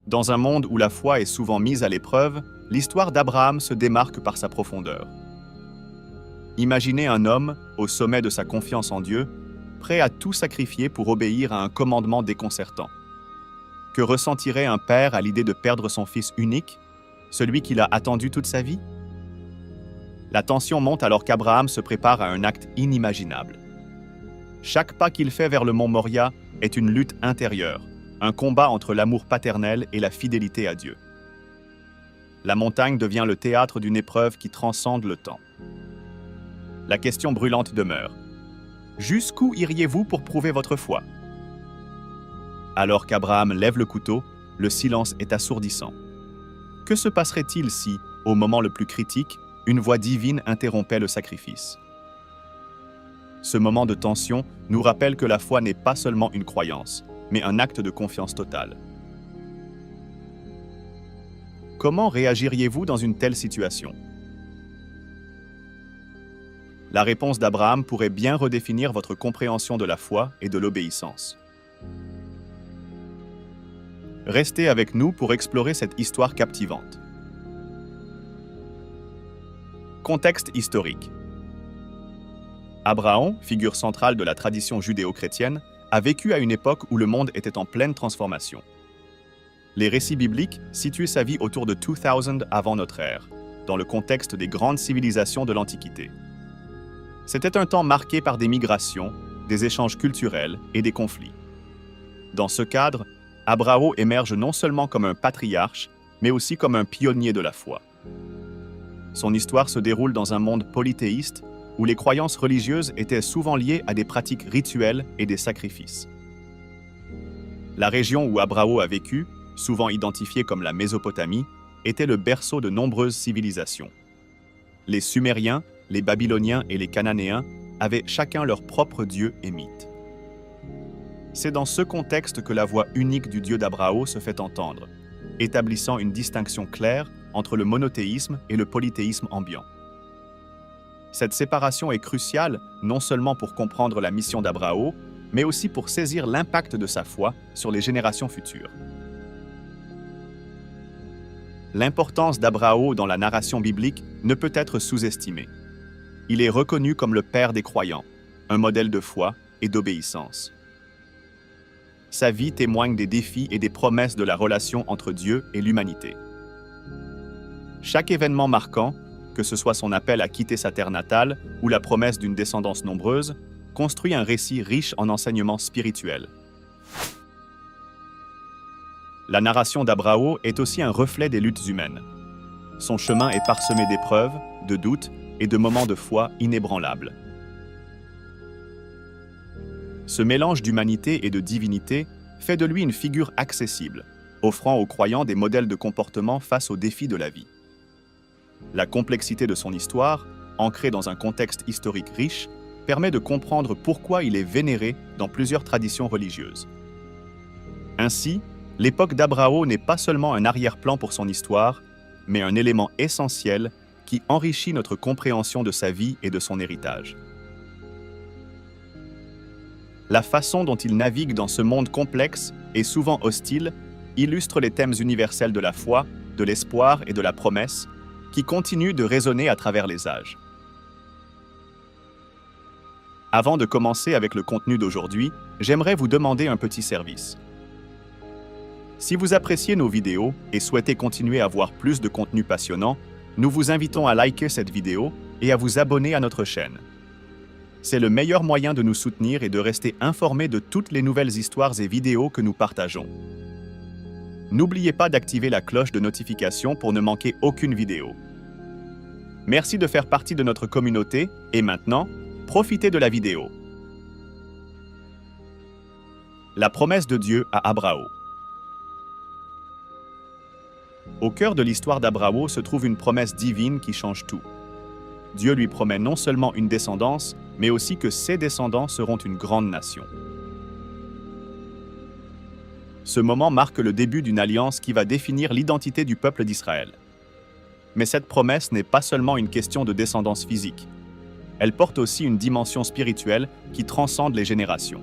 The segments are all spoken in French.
Dans un monde où la foi est souvent mise à l'épreuve, l'histoire d'Abraham se démarque par sa profondeur. Imaginez un homme, au sommet de sa confiance en Dieu, prêt à tout sacrifier pour obéir à un commandement déconcertant. Que ressentirait un père à l'idée de perdre son fils unique, celui qu'il a attendu toute sa vie? La tension monte alors qu'Abraham se prépare à un acte inimaginable. Chaque pas qu'il fait vers le mont Moria est une lutte intérieure, un combat entre l'amour paternel et la fidélité à Dieu. La montagne devient le théâtre d'une épreuve qui transcende le temps. La question brûlante demeure. Jusqu'où iriez-vous pour prouver votre foi? Alors qu'Abraham lève le couteau, le silence est assourdissant. Que se passerait-il si, au moment le plus critique, une voix divine interrompait le sacrifice? Ce moment de tension nous rappelle que la foi n'est pas seulement une croyance, mais un acte de confiance totale. Comment réagiriez-vous dans une telle situation? La réponse d'Abraham pourrait bien redéfinir votre compréhension de la foi et de l'obéissance. Restez avec nous pour explorer cette histoire captivante. Contexte historique. Abraham, figure centrale de la tradition judéo-chrétienne, a vécu à une époque où le monde était en pleine transformation. Les récits bibliques situent sa vie autour de 2000 avant notre ère, dans le contexte des grandes civilisations de l'Antiquité. C'était un temps marqué par des migrations, des échanges culturels et des conflits. Dans ce cadre, Abraham émerge non seulement comme un patriarche, mais aussi comme un pionnier de la foi. Son histoire se déroule dans un monde polythéiste où les croyances religieuses étaient souvent liées à des pratiques rituelles et des sacrifices. La région où Abraham a vécu, souvent identifiée comme la Mésopotamie, était le berceau de nombreuses civilisations. Les Sumériens, les Babyloniens et les Cananéens avaient chacun leur propre dieu et mythe. C'est dans ce contexte que la voix unique du Dieu d'Abraham se fait entendre, établissant une distinction claire entre le monothéisme et le polythéisme ambiant. Cette séparation est cruciale non seulement pour comprendre la mission d'Abraham, mais aussi pour saisir l'impact de sa foi sur les générations futures. L'importance d'Abraham dans la narration biblique ne peut être sous-estimée. Il est reconnu comme le père des croyants, un modèle de foi et d'obéissance. Sa vie témoigne des défis et des promesses de la relation entre Dieu et l'humanité. Chaque événement marquant, que ce soit son appel à quitter sa terre natale ou la promesse d'une descendance nombreuse, construit un récit riche en enseignements spirituels. La narration d'Abraham est aussi un reflet des luttes humaines. Son chemin est parsemé d'épreuves, de doutes et de moments de foi inébranlables. Ce mélange d'humanité et de divinité fait de lui une figure accessible, offrant aux croyants des modèles de comportement face aux défis de la vie. La complexité de son histoire, ancrée dans un contexte historique riche, permet de comprendre pourquoi il est vénéré dans plusieurs traditions religieuses. Ainsi, l'époque d'Abraham n'est pas seulement un arrière-plan pour son histoire, mais un élément essentiel qui enrichit notre compréhension de sa vie et de son héritage. La façon dont il navigue dans ce monde complexe et souvent hostile illustre les thèmes universels de la foi, de l'espoir et de la promesse, qui continuent de résonner à travers les âges. Avant de commencer avec le contenu d'aujourd'hui, j'aimerais vous demander un petit service. Si vous appréciez nos vidéos et souhaitez continuer à voir plus de contenu passionnant, nous vous invitons à liker cette vidéo et à vous abonner à notre chaîne. C'est le meilleur moyen de nous soutenir et de rester informés de toutes les nouvelles histoires et vidéos que nous partageons. N'oubliez pas d'activer la cloche de notification pour ne manquer aucune vidéo. Merci de faire partie de notre communauté et maintenant, profitez de la vidéo. La promesse de Dieu à Abraham. Au cœur de l'histoire d'Abraham se trouve une promesse divine qui change tout. Dieu lui promet non seulement une descendance, mais aussi que ses descendants seront une grande nation. Ce moment marque le début d'une alliance qui va définir l'identité du peuple d'Israël. Mais cette promesse n'est pas seulement une question de descendance physique. Elle porte aussi une dimension spirituelle qui transcende les générations.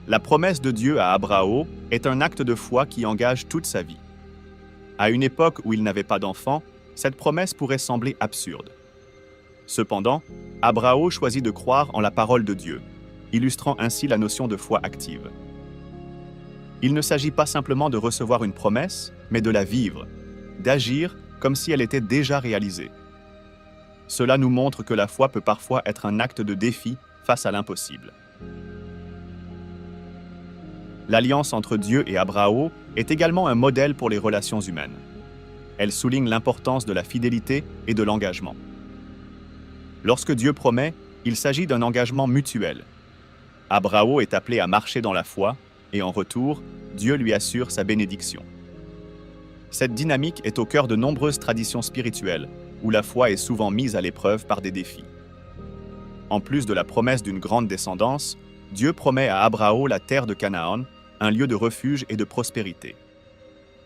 La promesse de Dieu à Abraham est un acte de foi qui engage toute sa vie. À une époque où il n'avait pas d'enfant, cette promesse pourrait sembler absurde. Cependant, Abraham choisit de croire en la parole de Dieu, illustrant ainsi la notion de foi active. Il ne s'agit pas simplement de recevoir une promesse, mais de la vivre, d'agir comme si elle était déjà réalisée. Cela nous montre que la foi peut parfois être un acte de défi face à l'impossible. L'alliance entre Dieu et Abraham est également un modèle pour les relations humaines. Elle souligne l'importance de la fidélité et de l'engagement. Lorsque Dieu promet, il s'agit d'un engagement mutuel. Abraham est appelé à marcher dans la foi, et en retour, Dieu lui assure sa bénédiction. Cette dynamique est au cœur de nombreuses traditions spirituelles, où la foi est souvent mise à l'épreuve par des défis. En plus de la promesse d'une grande descendance, Dieu promet à Abraham la terre de Canaan, un lieu de refuge et de prospérité.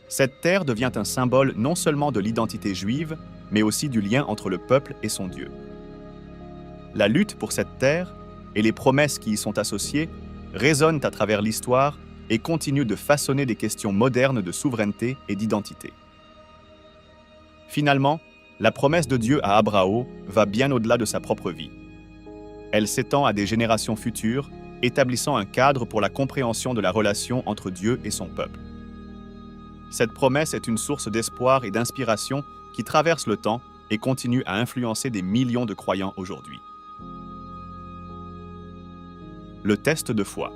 Cette terre devient un symbole non seulement de l'identité juive, mais aussi du lien entre le peuple et son Dieu. La lutte pour cette terre et les promesses qui y sont associées résonnent à travers l'histoire et continuent de façonner des questions modernes de souveraineté et d'identité. Finalement, la promesse de Dieu à Abraham va bien au-delà de sa propre vie. Elle s'étend à des générations futures, établissant un cadre pour la compréhension de la relation entre Dieu et son peuple. Cette promesse est une source d'espoir et d'inspiration qui traverse le temps et continue à influencer des millions de croyants aujourd'hui. Le test de foi.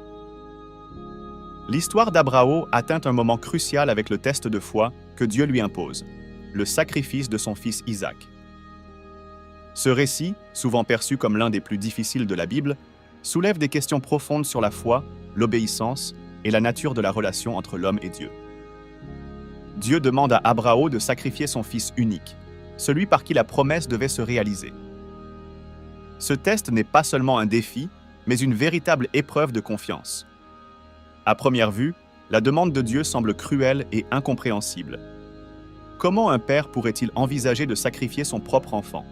L'histoire d'Abraham atteint un moment crucial avec le test de foi que Dieu lui impose, le sacrifice de son fils Isaac. Ce récit, souvent perçu comme l'un des plus difficiles de la Bible, soulève des questions profondes sur la foi, l'obéissance et la nature de la relation entre l'homme et Dieu. Dieu demande à Abraham de sacrifier son fils unique, celui par qui la promesse devait se réaliser. Ce test n'est pas seulement un défi, mais une véritable épreuve de confiance. À première vue, la demande de Dieu semble cruelle et incompréhensible. Comment un père pourrait-il envisager de sacrifier son propre enfant?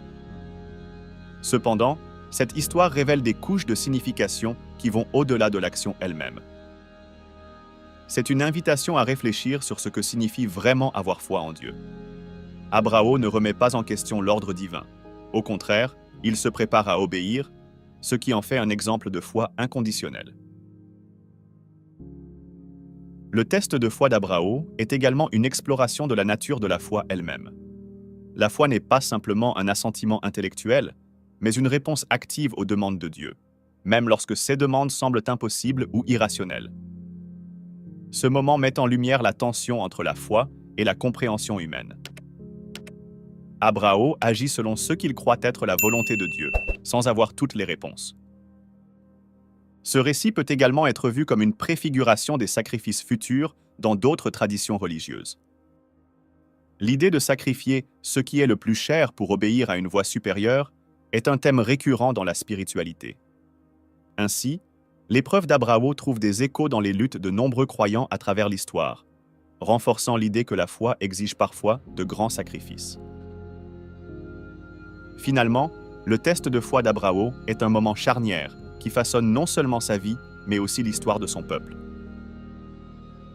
Cependant, cette histoire révèle des couches de signification qui vont au-delà de l'action elle-même. C'est une invitation à réfléchir sur ce que signifie vraiment avoir foi en Dieu. Abraham ne remet pas en question l'ordre divin. Au contraire, il se prépare à obéir, ce qui en fait un exemple de foi inconditionnelle. Le test de foi d'Abraham est également une exploration de la nature de la foi elle-même. La foi n'est pas simplement un assentiment intellectuel, mais une réponse active aux demandes de Dieu, même lorsque ces demandes semblent impossibles ou irrationnelles. Ce moment met en lumière la tension entre la foi et la compréhension humaine. Abraham agit selon ce qu'il croit être la volonté de Dieu, sans avoir toutes les réponses. Ce récit peut également être vu comme une préfiguration des sacrifices futurs dans d'autres traditions religieuses. L'idée de sacrifier ce qui est le plus cher pour obéir à une voie supérieure est un thème récurrent dans la spiritualité. Ainsi, l'épreuve d'Abraham trouve des échos dans les luttes de nombreux croyants à travers l'histoire, renforçant l'idée que la foi exige parfois de grands sacrifices. Finalement, le test de foi d'Abraham est un moment charnière qui façonne non seulement sa vie, mais aussi l'histoire de son peuple.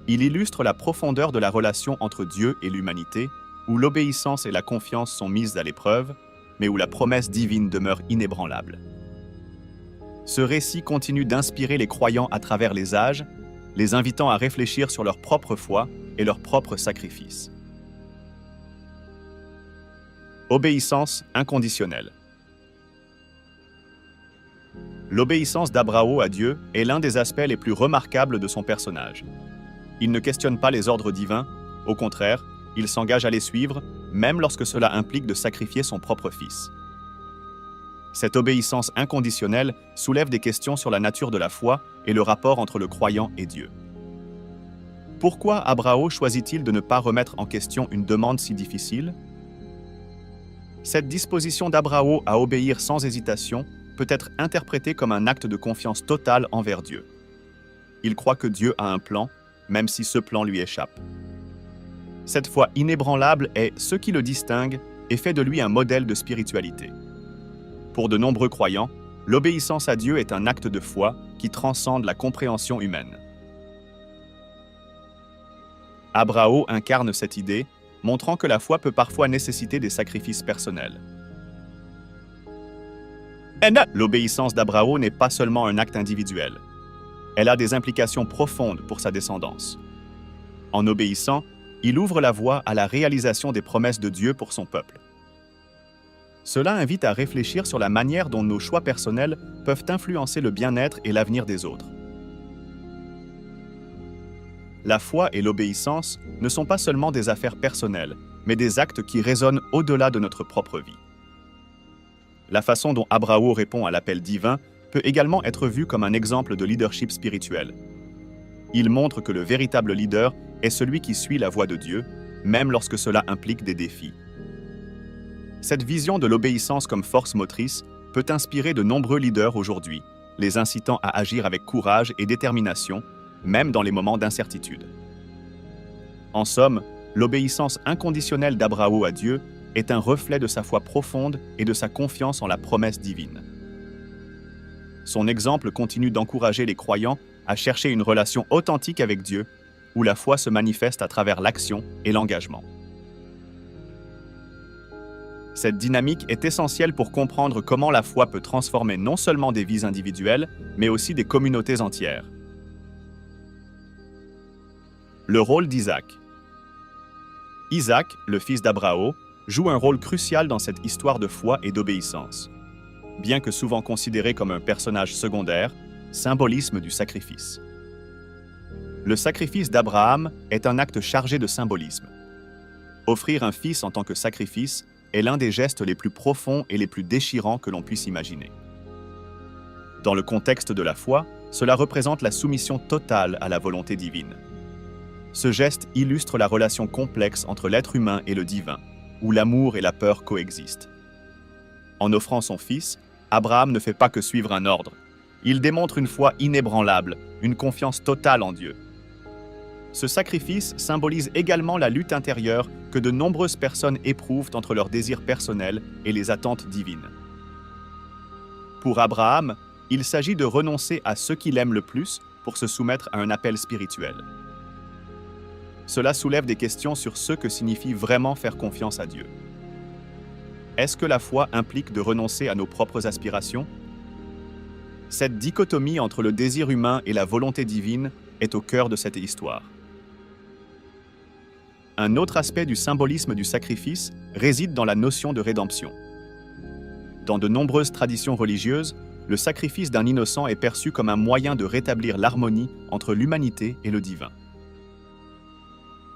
Il illustre la profondeur de la relation entre Dieu et l'humanité, où l'obéissance et la confiance sont mises à l'épreuve, mais où la promesse divine demeure inébranlable. Ce récit continue d'inspirer les croyants à travers les âges, les invitant à réfléchir sur leur propre foi et leur propre sacrifice. Obéissance inconditionnelle. L'obéissance d'Abraham à Dieu est l'un des aspects les plus remarquables de son personnage. Il ne questionne pas les ordres divins, au contraire, il s'engage à les suivre, même lorsque cela implique de sacrifier son propre fils. Cette obéissance inconditionnelle soulève des questions sur la nature de la foi et le rapport entre le croyant et Dieu. Pourquoi Abraham choisit-il de ne pas remettre en question une demande si difficile? Cette disposition d'Abraham à obéir sans hésitation peut être interprétée comme un acte de confiance totale envers Dieu. Il croit que Dieu a un plan, même si ce plan lui échappe. Cette foi inébranlable est ce qui le distingue et fait de lui un modèle de spiritualité. Pour de nombreux croyants, l'obéissance à Dieu est un acte de foi qui transcende la compréhension humaine. Abrao incarne cette idée, montrant que la foi peut parfois nécessiter des sacrifices personnels. L'obéissance d'Abrao n'est pas seulement un acte individuel. Elle a des implications profondes pour sa descendance. En obéissant, il ouvre la voie à la réalisation des promesses de Dieu pour son peuple. Cela invite à réfléchir sur la manière dont nos choix personnels peuvent influencer le bien-être et l'avenir des autres. La foi et l'obéissance ne sont pas seulement des affaires personnelles, mais des actes qui résonnent au-delà de notre propre vie. La façon dont Abrao répond à l'appel divin peut également être vue comme un exemple de leadership spirituel. Il montre que le véritable leader est celui qui suit la voie de Dieu, même lorsque cela implique des défis. Cette vision de l'obéissance comme force motrice peut inspirer de nombreux leaders aujourd'hui, les incitant à agir avec courage et détermination, même dans les moments d'incertitude. En somme, l'obéissance inconditionnelle d'Abrao à Dieu est un reflet de sa foi profonde et de sa confiance en la promesse divine. Son exemple continue d'encourager les croyants à chercher une relation authentique avec Dieu, où la foi se manifeste à travers l'action et l'engagement. Cette dynamique est essentielle pour comprendre comment la foi peut transformer non seulement des vies individuelles, mais aussi des communautés entières. Le rôle d'Isaac. Isaac, le fils d'Abrao, joue un rôle crucial dans cette histoire de foi et d'obéissance. Bien que souvent considéré comme un personnage secondaire, symbolisme du sacrifice. Le sacrifice d'Abraham est un acte chargé de symbolisme. Offrir un fils en tant que sacrifice est l'un des gestes les plus profonds et les plus déchirants que l'on puisse imaginer. Dans le contexte de la foi, cela représente la soumission totale à la volonté divine. Ce geste illustre la relation complexe entre l'être humain et le divin, où l'amour et la peur coexistent. En offrant son fils, Abraham ne fait pas que suivre un ordre. Il démontre une foi inébranlable, une confiance totale en Dieu. Ce sacrifice symbolise également la lutte intérieure que de nombreuses personnes éprouvent entre leurs désirs personnels et les attentes divines. Pour Abraham, il s'agit de renoncer à ce qu'il aime le plus pour se soumettre à un appel spirituel. Cela soulève des questions sur ce que signifie vraiment faire confiance à Dieu. Est-ce que la foi implique de renoncer à nos propres aspirations? Cette dichotomie entre le désir humain et la volonté divine est au cœur de cette histoire. Un autre aspect du symbolisme du sacrifice réside dans la notion de rédemption. Dans de nombreuses traditions religieuses, le sacrifice d'un innocent est perçu comme un moyen de rétablir l'harmonie entre l'humanité et le divin.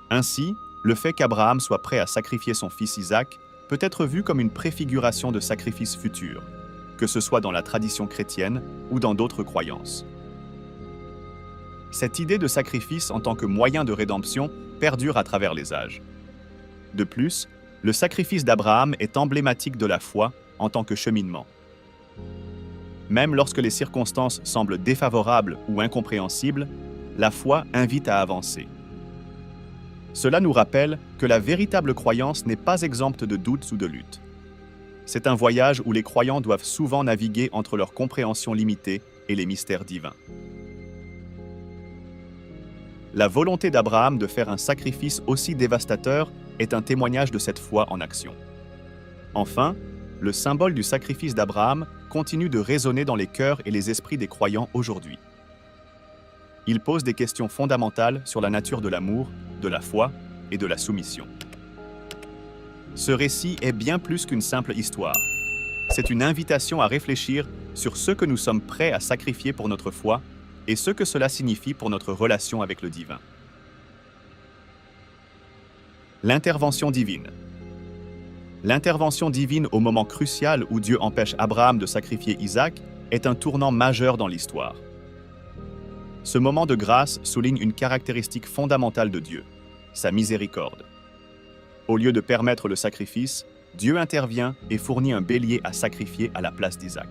Ainsi, le fait qu'Abraham soit prêt à sacrifier son fils Isaac peut être vu comme une préfiguration de sacrifice futur, que ce soit dans la tradition chrétienne ou dans d'autres croyances. Cette idée de sacrifice en tant que moyen de rédemption perdure à travers les âges. De plus, le sacrifice d'Abraham est emblématique de la foi en tant que cheminement. Même lorsque les circonstances semblent défavorables ou incompréhensibles, la foi invite à avancer. Cela nous rappelle que la véritable croyance n'est pas exempte de doutes ou de luttes. C'est un voyage où les croyants doivent souvent naviguer entre leur compréhension limitée et les mystères divins. La volonté d'Abraham de faire un sacrifice aussi dévastateur est un témoignage de cette foi en action. Enfin, le symbole du sacrifice d'Abraham continue de résonner dans les cœurs et les esprits des croyants aujourd'hui. Il pose des questions fondamentales sur la nature de l'amour, de la foi et de la soumission. Ce récit est bien plus qu'une simple histoire. C'est une invitation à réfléchir sur ce que nous sommes prêts à sacrifier pour notre foi et ce que cela signifie pour notre relation avec le divin. L'intervention divine. L'intervention divine au moment crucial où Dieu empêche Abraham de sacrifier Isaac est un tournant majeur dans l'histoire. Ce moment de grâce souligne une caractéristique fondamentale de Dieu, sa miséricorde. Au lieu de permettre le sacrifice, Dieu intervient et fournit un bélier à sacrifier à la place d'Isaac.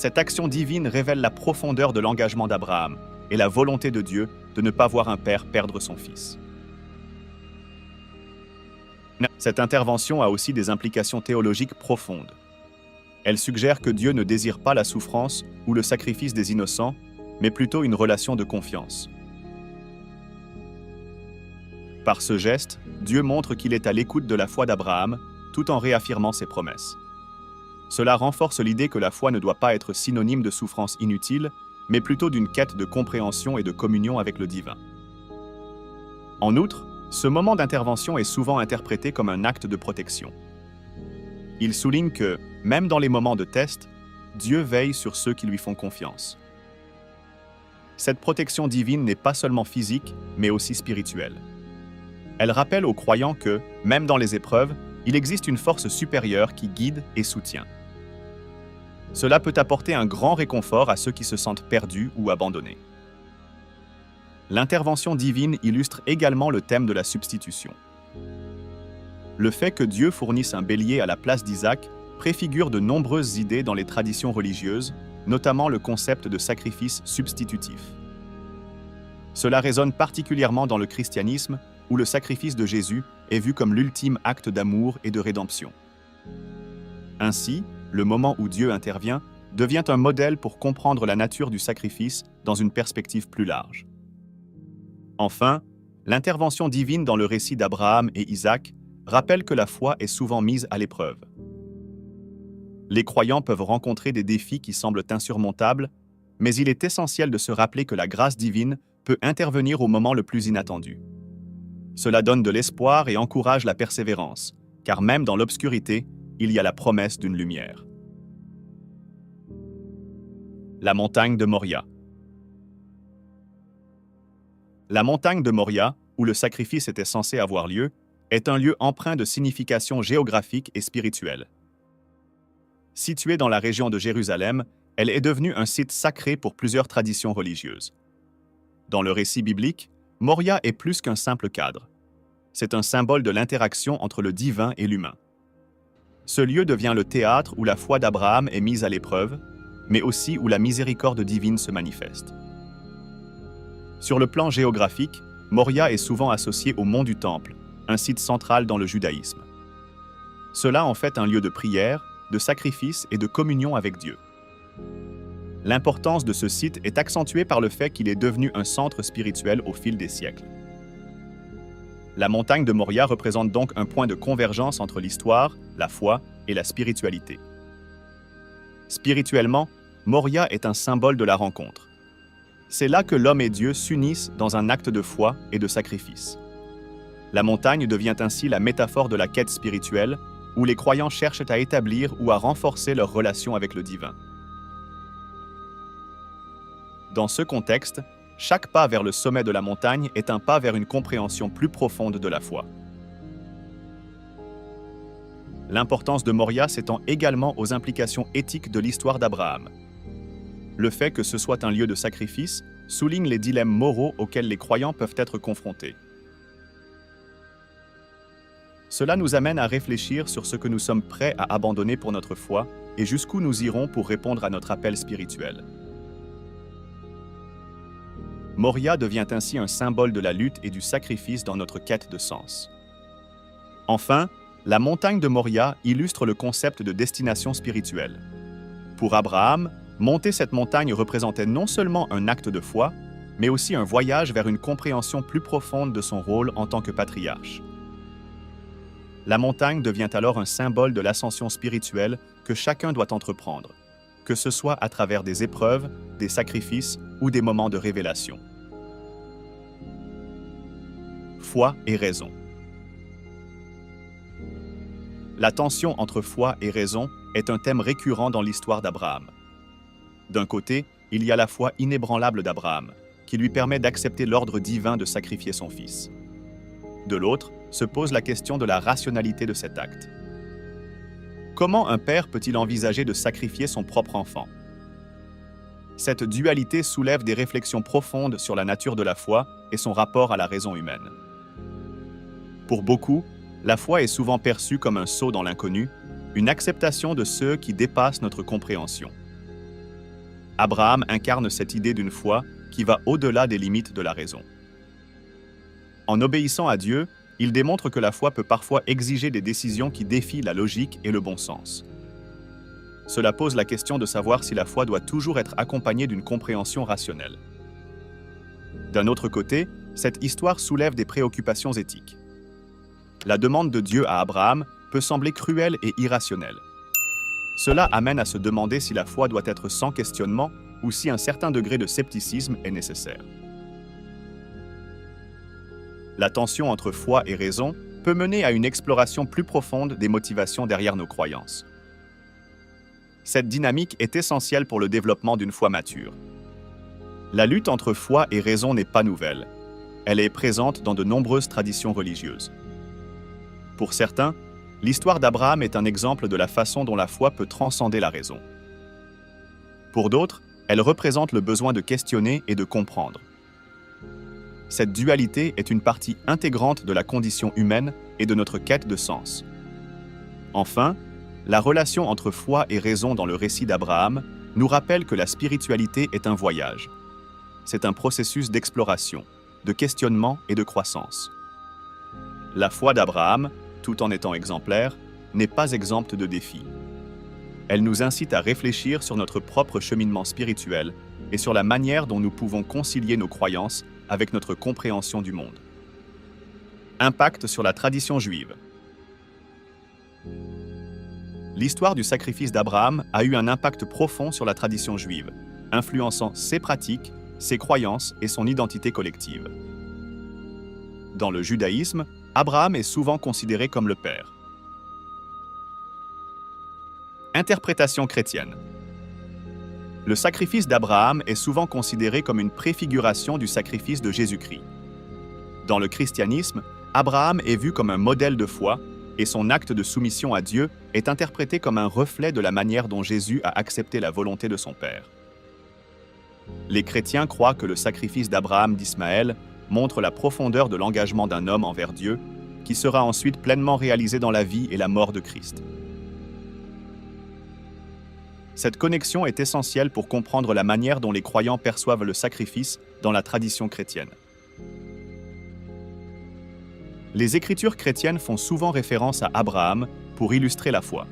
Cette action divine révèle la profondeur de l'engagement d'Abraham et la volonté de Dieu de ne pas voir un père perdre son fils. Cette intervention a aussi des implications théologiques profondes. Elle suggère que Dieu ne désire pas la souffrance ou le sacrifice des innocents, mais plutôt une relation de confiance. Par ce geste, Dieu montre qu'il est à l'écoute de la foi d'Abraham, tout en réaffirmant ses promesses. Cela renforce l'idée que la foi ne doit pas être synonyme de souffrance inutile, mais plutôt d'une quête de compréhension et de communion avec le divin. En outre, ce moment d'intervention est souvent interprété comme un acte de protection. Il souligne que, même dans les moments de test, Dieu veille sur ceux qui lui font confiance. Cette protection divine n'est pas seulement physique, mais aussi spirituelle. Elle rappelle aux croyants que, même dans les épreuves, il existe une force supérieure qui guide et soutient. Cela peut apporter un grand réconfort à ceux qui se sentent perdus ou abandonnés. L'intervention divine illustre également le thème de la substitution. Le fait que Dieu fournisse un bélier à la place d'Isaac préfigure de nombreuses idées dans les traditions religieuses, notamment le concept de sacrifice substitutif. Cela résonne particulièrement dans le christianisme, où le sacrifice de Jésus est vu comme l'ultime acte d'amour et de rédemption. Ainsi, le moment où Dieu intervient devient un modèle pour comprendre la nature du sacrifice dans une perspective plus large. Enfin, l'intervention divine dans le récit d'Abraham et Isaac rappelle que la foi est souvent mise à l'épreuve. Les croyants peuvent rencontrer des défis qui semblent insurmontables, mais il est essentiel de se rappeler que la grâce divine peut intervenir au moment le plus inattendu. Cela donne de l'espoir et encourage la persévérance, car même dans l'obscurité, il y a la promesse d'une lumière. La montagne de Moria. La montagne de Moria, où le sacrifice était censé avoir lieu, est un lieu empreint de signification géographique et spirituelle. Située dans la région de Jérusalem, elle est devenue un site sacré pour plusieurs traditions religieuses. Dans le récit biblique, Moria est plus qu'un simple cadre. C'est un symbole de l'interaction entre le divin et l'humain. Ce lieu devient le théâtre où la foi d'Abraham est mise à l'épreuve, mais aussi où la miséricorde divine se manifeste. Sur le plan géographique, Moria est souvent associé au mont du Temple, un site central dans le judaïsme. Cela en fait un lieu de prière, de sacrifice et de communion avec Dieu. L'importance de ce site est accentuée par le fait qu'il est devenu un centre spirituel au fil des siècles. La montagne de Moria représente donc un point de convergence entre l'histoire, la foi et la spiritualité. Spirituellement, Moria est un symbole de la rencontre. C'est là que l'homme et Dieu s'unissent dans un acte de foi et de sacrifice. La montagne devient ainsi la métaphore de la quête spirituelle, où les croyants cherchent à établir ou à renforcer leur relation avec le divin. Dans ce contexte, chaque pas vers le sommet de la montagne est un pas vers une compréhension plus profonde de la foi. L'importance de Moria s'étend également aux implications éthiques de l'histoire d'Abraham. Le fait que ce soit un lieu de sacrifice souligne les dilemmes moraux auxquels les croyants peuvent être confrontés. Cela nous amène à réfléchir sur ce que nous sommes prêts à abandonner pour notre foi et jusqu'où nous irons pour répondre à notre appel spirituel. Moria devient ainsi un symbole de la lutte et du sacrifice dans notre quête de sens. Enfin, la montagne de Moria illustre le concept de destination spirituelle. Pour Abraham, monter cette montagne représentait non seulement un acte de foi, mais aussi un voyage vers une compréhension plus profonde de son rôle en tant que patriarche. La montagne devient alors un symbole de l'ascension spirituelle que chacun doit entreprendre, que ce soit à travers des épreuves, des sacrifices ou des moments de révélation. Foi et raison. La tension entre foi et raison est un thème récurrent dans l'histoire d'Abraham. D'un côté, il y a la foi inébranlable d'Abraham, qui lui permet d'accepter l'ordre divin de sacrifier son fils. De l'autre, se pose la question de la rationalité de cet acte. Comment un père peut-il envisager de sacrifier son propre enfant? Cette dualité soulève des réflexions profondes sur la nature de la foi et son rapport à la raison humaine. Pour beaucoup, la foi est souvent perçue comme un saut dans l'inconnu, une acceptation de ceux qui dépassent notre compréhension. Abraham incarne cette idée d'une foi qui va au-delà des limites de la raison. En obéissant à Dieu, il démontre que la foi peut parfois exiger des décisions qui défient la logique et le bon sens. cela pose la question de savoir si la foi doit toujours être accompagnée d'une compréhension rationnelle. D'un autre côté, cette histoire soulève des préoccupations éthiques. La demande de Dieu à Abraham peut sembler cruelle et irrationnelle. Cela amène à se demander si la foi doit être sans questionnement ou si un certain degré de scepticisme est nécessaire. La tension entre foi et raison peut mener à une exploration plus profonde des motivations derrière nos croyances. Cette dynamique est essentielle pour le développement d'une foi mature. La lutte entre foi et raison n'est pas nouvelle. Elle est présente dans de nombreuses traditions religieuses. Pour certains, l'histoire d'Abraham est un exemple de la façon dont la foi peut transcender la raison. Pour d'autres, elle représente le besoin de questionner et de comprendre. Cette dualité est une partie intégrante de la condition humaine et de notre quête de sens. Enfin, la relation entre foi et raison dans le récit d'Abraham nous rappelle que la spiritualité est un voyage. C'est un processus d'exploration, de questionnement et de croissance. La foi d'Abraham, tout en étant exemplaire, n'est pas exempte de défis. Elle nous incite à réfléchir sur notre propre cheminement spirituel et sur la manière dont nous pouvons concilier nos croyances avec notre compréhension du monde. Impact sur la tradition juive. L'histoire du sacrifice d'Abraham a eu un impact profond sur la tradition juive, influençant ses pratiques, ses croyances et son identité collective. Dans le judaïsme, Abraham est souvent considéré comme le père. Interprétation chrétienne. Le sacrifice d'Abraham est souvent considéré comme une préfiguration du sacrifice de Jésus-Christ. Dans le christianisme, Abraham est vu comme un modèle de foi et son acte de soumission à Dieu est interprété comme un reflet de la manière dont Jésus a accepté la volonté de son Père. Les chrétiens croient que le sacrifice d'Abraham d'Ismaël montre la profondeur de l'engagement d'un homme envers Dieu, qui sera ensuite pleinement réalisé dans la vie et la mort de Christ. Cette connexion est essentielle pour comprendre la manière dont les croyants perçoivent le sacrifice dans la tradition chrétienne. Les Écritures chrétiennes font souvent référence à Abraham pour illustrer la foi.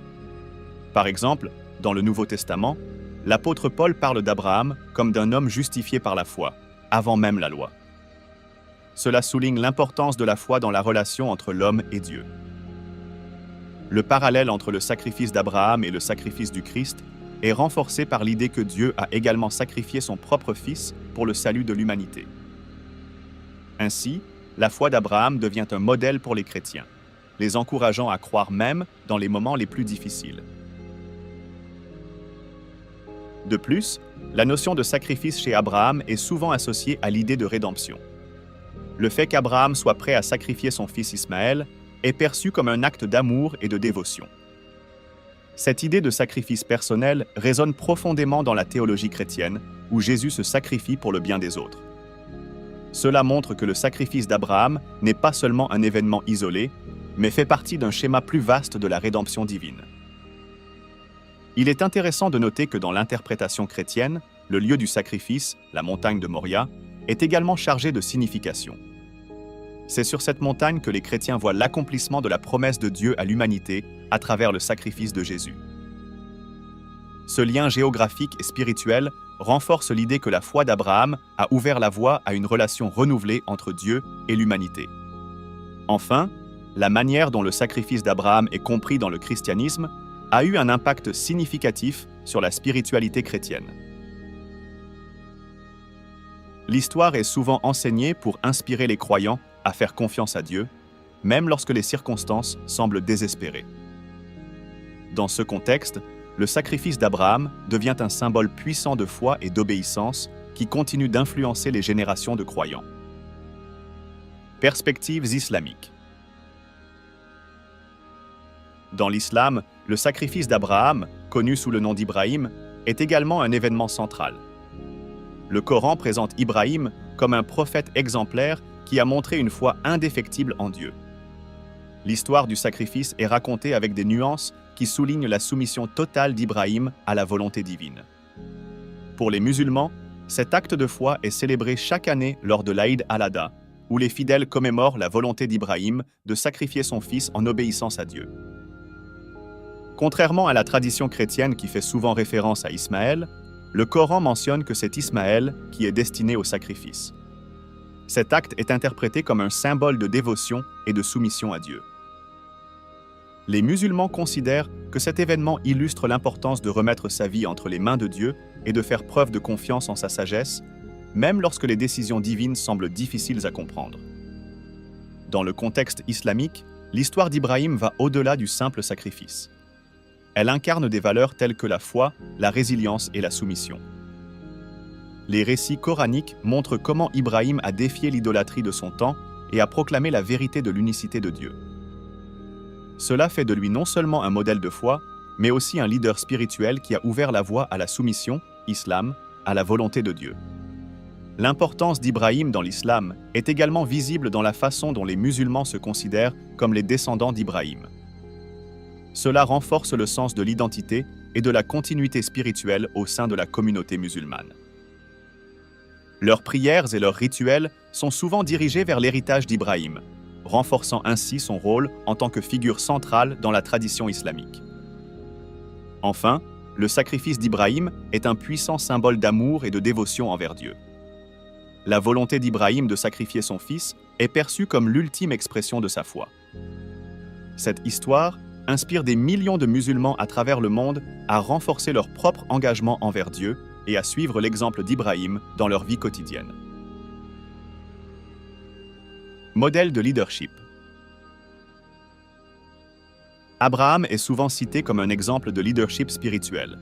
Par exemple, dans le Nouveau Testament, l'apôtre Paul parle d'Abraham comme d'un homme justifié par la foi, avant même la loi. Cela souligne l'importance de la foi dans la relation entre l'homme et Dieu. Le parallèle entre le sacrifice d'Abraham et le sacrifice du Christ est renforcé par l'idée que Dieu a également sacrifié son propre Fils pour le salut de l'humanité. Ainsi, la foi d'Abraham devient un modèle pour les chrétiens, les encourageant à croire même dans les moments les plus difficiles. De plus, la notion de sacrifice chez Abraham est souvent associée à l'idée de rédemption. Le fait qu'Abraham soit prêt à sacrifier son fils Ismaël est perçu comme un acte d'amour et de dévotion. Cette idée de sacrifice personnel résonne profondément dans la théologie chrétienne, où Jésus se sacrifie pour le bien des autres. Cela montre que le sacrifice d'Abraham n'est pas seulement un événement isolé, mais fait partie d'un schéma plus vaste de la rédemption divine. Il est intéressant de noter que dans l'interprétation chrétienne, le lieu du sacrifice, la montagne de Moria, est également chargé de signification. C'est sur cette montagne que les chrétiens voient l'accomplissement de la promesse de Dieu à l'humanité à travers le sacrifice de Jésus. Ce lien géographique et spirituel renforce l'idée que la foi d'Abraham a ouvert la voie à une relation renouvelée entre Dieu et l'humanité. Enfin, la manière dont le sacrifice d'Abraham est compris dans le christianisme a eu un impact significatif sur la spiritualité chrétienne. L'histoire est souvent enseignée pour inspirer les croyants à faire confiance à Dieu, même lorsque les circonstances semblent désespérées. Dans ce contexte, le sacrifice d'Abraham devient un symbole puissant de foi et d'obéissance qui continue d'influencer les générations de croyants. Perspectives islamiques. Dans l'islam, le sacrifice d'Abraham, connu sous le nom d'Ibrahim, est également un événement central. Le Coran présente Ibrahim comme un prophète exemplaire qui a montré une foi indéfectible en Dieu. L'histoire du sacrifice est racontée avec des nuances qui soulignent la soumission totale d'Ibrahim à la volonté divine. Pour les musulmans, cet acte de foi est célébré chaque année lors de l'Aïd al-Adha, où les fidèles commémorent la volonté d'Ibrahim de sacrifier son fils en obéissance à Dieu. Contrairement à la tradition chrétienne qui fait souvent référence à Ismaël, le Coran mentionne que c'est Ismaël qui est destiné au sacrifice. Cet acte est interprété comme un symbole de dévotion et de soumission à Dieu. Les musulmans considèrent que cet événement illustre l'importance de remettre sa vie entre les mains de Dieu et de faire preuve de confiance en sa sagesse, même lorsque les décisions divines semblent difficiles à comprendre. Dans le contexte islamique, l'histoire d'Ibrahim va au-delà du simple sacrifice. Elle incarne des valeurs telles que la foi, la résilience et la soumission. Les récits coraniques montrent comment Ibrahim a défié l'idolâtrie de son temps et a proclamé la vérité de l'unicité de Dieu. Cela fait de lui non seulement un modèle de foi, mais aussi un leader spirituel qui a ouvert la voie à la soumission, islam, à la volonté de Dieu. L'importance d'Ibrahim dans l'islam est également visible dans la façon dont les musulmans se considèrent comme les descendants d'Ibrahim. Cela renforce le sens de l'identité et de la continuité spirituelle au sein de la communauté musulmane. Leurs prières et leurs rituels sont souvent dirigés vers l'héritage d'Ibrahim, renforçant ainsi son rôle en tant que figure centrale dans la tradition islamique. Enfin, le sacrifice d'Ibrahim est un puissant symbole d'amour et de dévotion envers Dieu. La volonté d'Ibrahim de sacrifier son fils est perçue comme l'ultime expression de sa foi. Cette histoire inspire des millions de musulmans à travers le monde à renforcer leur propre engagement envers Dieu et à suivre l'exemple d'Ibrahim dans leur vie quotidienne. Modèle de leadership. Abraham est souvent cité comme un exemple de leadership spirituel.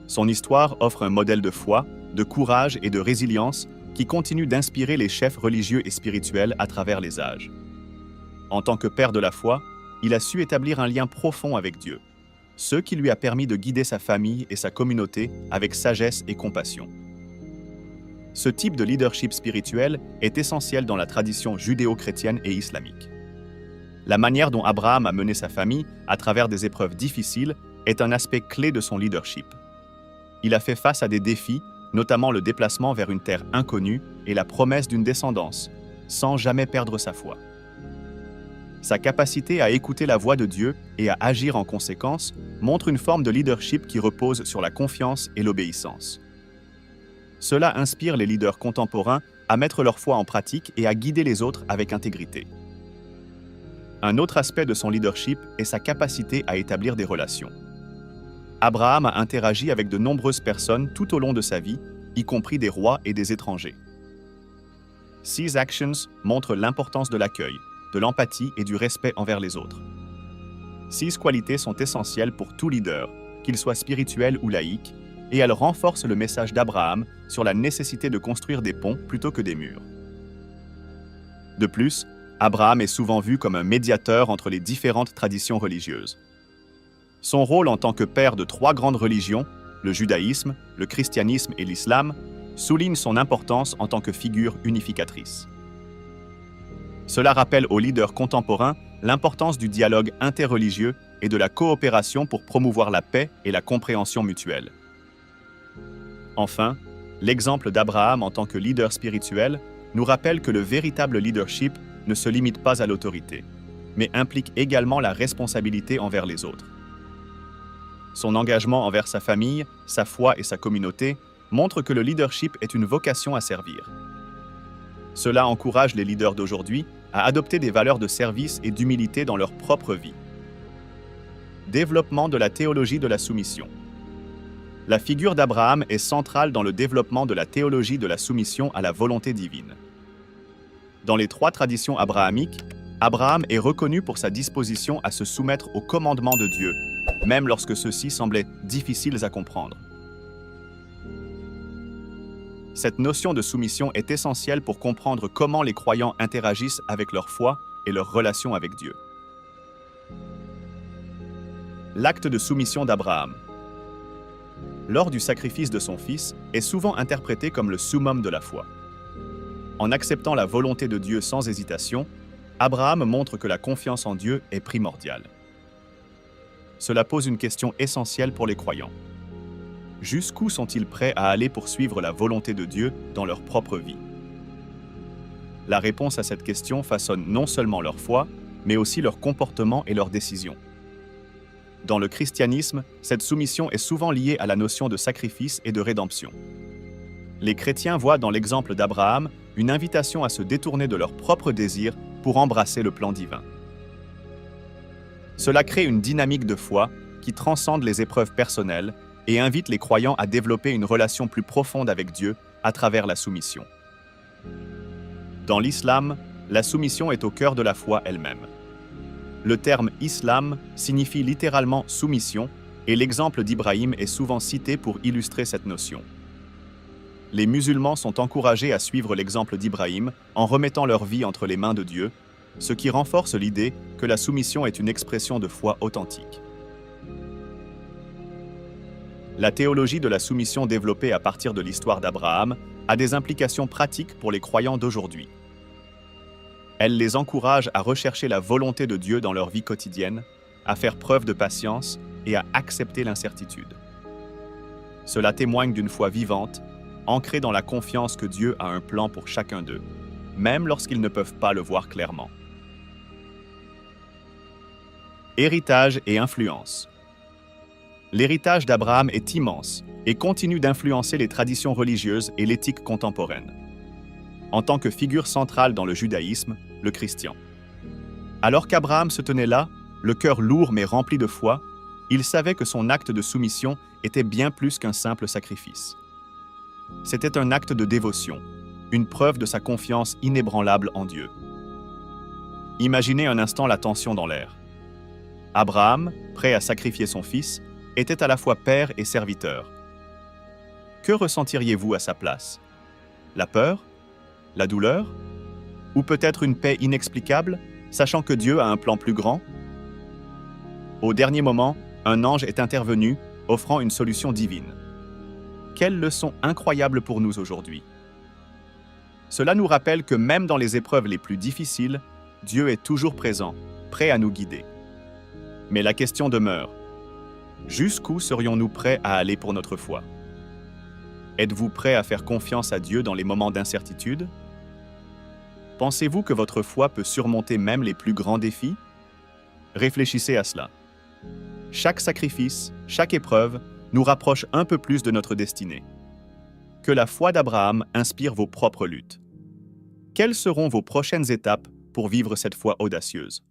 Son histoire offre un modèle de foi, de courage et de résilience qui continue d'inspirer les chefs religieux et spirituels à travers les âges. En tant que père de la foi, il a su établir un lien profond avec Dieu, ce qui lui a permis de guider sa famille et sa communauté avec sagesse et compassion. Ce type de leadership spirituel est essentiel dans la tradition judéo-chrétienne et islamique. La manière dont Abraham a mené sa famille à travers des épreuves difficiles est un aspect clé de son leadership. Il a fait face à des défis, notamment le déplacement vers une terre inconnue et la promesse d'une descendance, sans jamais perdre sa foi. Sa capacité à écouter la voix de Dieu et à agir en conséquence montre une forme de leadership qui repose sur la confiance et l'obéissance. Cela inspire les leaders contemporains à mettre leur foi en pratique et à guider les autres avec intégrité. Un autre aspect de son leadership est sa capacité à établir des relations. Abraham a interagi avec de nombreuses personnes tout au long de sa vie, y compris des rois et des étrangers. Ces actions montrent l'importance de l'accueil, de l'empathie et du respect envers les autres. Ces qualités sont essentielles pour tout leader, qu'il soit spirituel ou laïque, et elles renforcent le message d'Abraham sur la nécessité de construire des ponts plutôt que des murs. De plus, Abraham est souvent vu comme un médiateur entre les différentes traditions religieuses. Son rôle en tant que père de 3 grandes religions, le judaïsme, le christianisme et l'islam, souligne son importance en tant que figure unificatrice. Cela rappelle aux leaders contemporains l'importance du dialogue interreligieux et de la coopération pour promouvoir la paix et la compréhension mutuelle. Enfin, l'exemple d'Abraham en tant que leader spirituel nous rappelle que le véritable leadership ne se limite pas à l'autorité, mais implique également la responsabilité envers les autres. Son engagement envers sa famille, sa foi et sa communauté montre que le leadership est une vocation à servir. Cela encourage les leaders d'aujourd'hui à adopter des valeurs de service et d'humilité dans leur propre vie. Développement de la théologie de la soumission. La figure d'Abraham est centrale dans le développement de la théologie de la soumission à la volonté divine. Dans les 3 traditions abrahamiques, Abraham est reconnu pour sa disposition à se soumettre aux commandements de Dieu, même lorsque ceux-ci semblaient difficiles à comprendre. Cette notion de soumission est essentielle pour comprendre comment les croyants interagissent avec leur foi et leur relation avec Dieu. L'acte de soumission d'Abraham. Lors du sacrifice de son fils, est souvent interprété comme le summum de la foi. En acceptant la volonté de Dieu sans hésitation, Abraham montre que la confiance en Dieu est primordiale. Cela pose une question essentielle pour les croyants. Jusqu'où sont-ils prêts à aller pour suivre la volonté de Dieu dans leur propre vie? La réponse à cette question façonne non seulement leur foi, mais aussi leur comportement et leurs décisions. Dans le christianisme, cette soumission est souvent liée à la notion de sacrifice et de rédemption. Les chrétiens voient dans l'exemple d'Abraham une invitation à se détourner de leurs propres désirs pour embrasser le plan divin. Cela crée une dynamique de foi qui transcende les épreuves personnelles et invite les croyants à développer une relation plus profonde avec Dieu à travers la soumission. Dans l'islam, la soumission est au cœur de la foi elle-même. Le terme « islam » signifie littéralement « soumission » et l'exemple d'Ibrahim est souvent cité pour illustrer cette notion. Les musulmans sont encouragés à suivre l'exemple d'Ibrahim en remettant leur vie entre les mains de Dieu, ce qui renforce l'idée que la soumission est une expression de foi authentique. La théologie de la soumission développée à partir de l'histoire d'Abraham a des implications pratiques pour les croyants d'aujourd'hui. Elle les encourage à rechercher la volonté de Dieu dans leur vie quotidienne, à faire preuve de patience et à accepter l'incertitude. Cela témoigne d'une foi vivante, ancrée dans la confiance que Dieu a un plan pour chacun d'eux, même lorsqu'ils ne peuvent pas le voir clairement. Héritage et influence. L'héritage d'Abraham est immense et continue d'influencer les traditions religieuses et l'éthique contemporaine. En tant que figure centrale dans le judaïsme, le chrétien. Alors qu'Abraham se tenait là, le cœur lourd mais rempli de foi, il savait que son acte de soumission était bien plus qu'un simple sacrifice. C'était un acte de dévotion, une preuve de sa confiance inébranlable en Dieu. Imaginez un instant la tension dans l'air. Abraham, prêt à sacrifier son fils, était à la fois père et serviteur. Que ressentiriez-vous à sa place? La peur? La douleur? Ou peut-être une paix inexplicable, sachant que Dieu a un plan plus grand? Au dernier moment, un ange est intervenu, offrant une solution divine. Quelle leçon incroyable pour nous aujourd'hui! Cela nous rappelle que même dans les épreuves les plus difficiles, Dieu est toujours présent, prêt à nous guider. Mais la question demeure, jusqu'où serions-nous prêts à aller pour notre foi? Êtes-vous prêt à faire confiance à Dieu dans les moments d'incertitude? Pensez-vous que votre foi peut surmonter même les plus grands défis? Réfléchissez à cela. Chaque sacrifice, chaque épreuve, nous rapproche un peu plus de notre destinée. Que la foi d'Abraham inspire vos propres luttes. Quelles seront vos prochaines étapes pour vivre cette foi audacieuse?